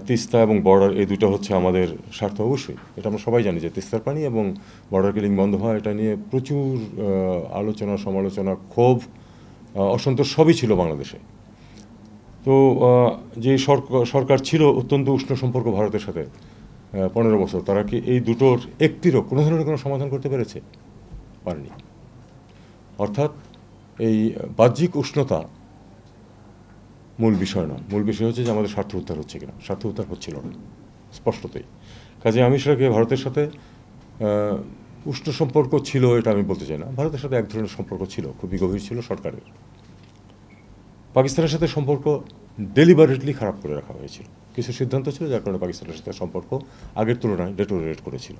তিস্তা এবং বর্ডার এই দুটো হচ্ছে আমাদের স্বার্থ অবশ্যই, এটা আমরা সবাই জানি যে তিস্তার পানি এবং বর্ডার কিলিং বন্ধ হয় এটা নিয়ে প্রচুর আলোচনা সমালোচনা ক্ষোভ অসন্তোষ সবই ছিল বাংলাদেশে। তো যে সরকার ছিল অত্যন্ত উষ্ণ সম্পর্ক ভারতের সাথে 15 বছর, তারা কি এই দুটোর একটিরও কোনো ধরনের কোনো সমাধান করতে পেরেছে? পারেনি। অর্থাৎ এই বাহ্যিক উষ্ণতা মূল বিষয় না, মূল বিষয় হচ্ছে যে আমাদের স্বার্থ উদ্ধার হচ্ছে কিনা। স্বার্থ উদ্ধার হচ্ছিল না স্পষ্টতই। কাজে আমি সেটাকে ভারতের সাথে উষ্ণ সম্পর্ক ছিল এটা আমি বলতে চাই না। ভারতের সাথে এক ধরনের সম্পর্ক ছিল, খুবই গভীর ছিল সরকারের। পাকিস্তানের সাথে সম্পর্ক ডেলিবারেটলি খারাপ করে রাখা হয়েছিল। কিছু সিদ্ধান্ত ছিল যার কারণে পাকিস্তানের সাথে সম্পর্ক আগের তুলনায় ডেটোরিয়েট করেছিল।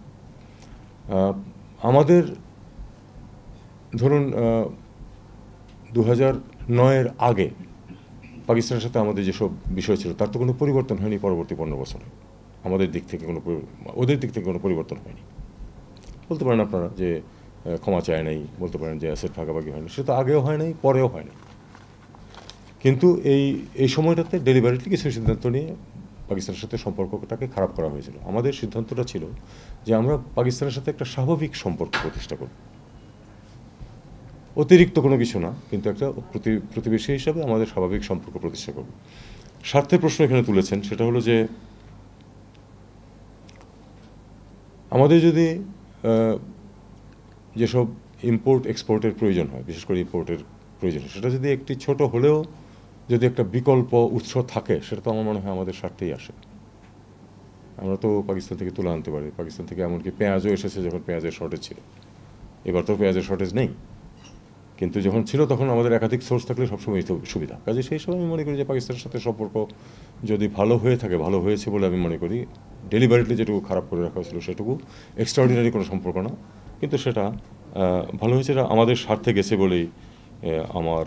আমাদের ধরুন 2009-এর আগে পাকিস্তানের সাথে আমাদের যেসব বিষয় ছিল তার তো কোনো পরিবর্তন হয়নি পরবর্তী 15 বছরে। আমাদের দিক থেকে কোনো, ওদের দিক থেকে কোনো পরিবর্তন হয়নি। বলতে পারেন আপনারা যে ক্ষমা চায় নাই, বলতে পারেন যে অ্যাসেট ভাগাভাগি হয়নি, সেটা তো আগেও হয় নাই, পরেও হয় নাই। কিন্তু এই সময়টাতে ডেলিভারিটলি কিছু সিদ্ধান্ত নিয়ে পাকিস্তানের সাথে সম্পর্কটাকে খারাপ করা হয়েছিল। আমাদের সিদ্ধান্তটা ছিল যে আমরা পাকিস্তানের সাথে একটা স্বাভাবিক সম্পর্ক প্রতিষ্ঠা করব, অতিরিক্ত কোনো কিছু না, কিন্তু একটা প্রতিবেশী হিসাবে আমাদের স্বাভাবিক সম্পর্ক প্রতিষ্ঠা করব। স্বার্থের প্রশ্ন এখানে তুলেছেন, সেটা হলো যে আমাদের যদি যেসব ইম্পোর্ট এক্সপোর্টের প্রয়োজন হয়, বিশেষ করে ইম্পোর্টের প্রয়োজন হয়, সেটা যদি একটি ছোট হলেও যদি একটা বিকল্প উৎস থাকে, সেটা তো আমার মনে হয় আমাদের স্বার্থেই আসে। আমরা তো পাকিস্তান থেকে তুলে আনতে পারি, পাকিস্তান থেকে এমনকি পেঁয়াজও এসেছে যখন পেঁয়াজের শর্টেজ ছিল। এবার তো পেঁয়াজের শর্টেজ নেই, কিন্তু যখন ছিল তখন আমাদের একাধিক সোর্স থাকলে সবসময় সুবিধা। কাজে সেই সময় আমি মনে করি যে পাকিস্তানের সাথে সম্পর্ক যদি ভালো হয়ে থাকে, ভালো হয়েছে বলে আমি মনে করি। ডেলিভারিটলি যেটুকু খারাপ করে রাখা হয়েছিল সেটুকু এক্সট্রাঅর্ডিনারি কোনো সম্পর্ক না, কিন্তু সেটা ভালো হয়েছে, এটা আমাদের স্বার্থে গেছে বলেই আমার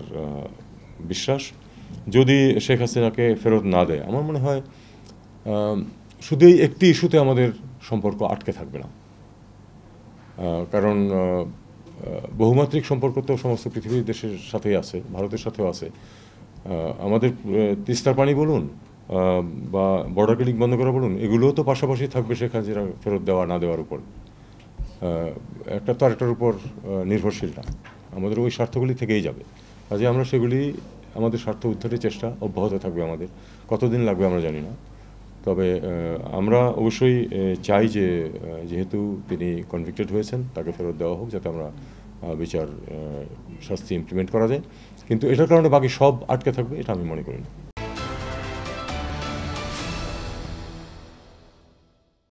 বিশ্বাস। যদি শেখ হাসিনাকে ফেরত না দেয়, আমার মনে হয় শুধু এই একটি ইস্যুতে আমাদের সম্পর্ক আটকে থাকবে না। কারণ বহুমাত্রিক সম্পর্ক তো সমস্ত পৃথিবীর দেশের সাথেই আছে, ভারতের সাথেও আছে। আমাদের তিস্তার পানি বলুন বা বর্ডার কিলিং বন্ধ করা বলুন, এগুলোও তো পাশাপাশি থাকবে শেখ হাসিনা ফেরত দেওয়া না দেওয়ার উপর। একটা তো আরেকটার উপর নির্ভরশীল না, আমাদের ওই স্বার্থগুলি থেকেই যাবে। কাজে আমরা সেগুলি, আমাদের স্বার্থ উদ্ধারের চেষ্টা অব্যাহত থাকবে আমাদের। কতদিন লাগবে আমরা জানি না, তবে আমরা অবশ্যই চাই যে যেহেতু তিনি কনভিক্টেড হয়েছেন তাকে ফেরত দেওয়া হোক, যাতে আমরা বিচার শাস্তি ইমপ্লিমেন্ট করা যায়। কিন্তু এটার কারণে বাকি সব আটকে থাকবে এটা আমি মনে করি না।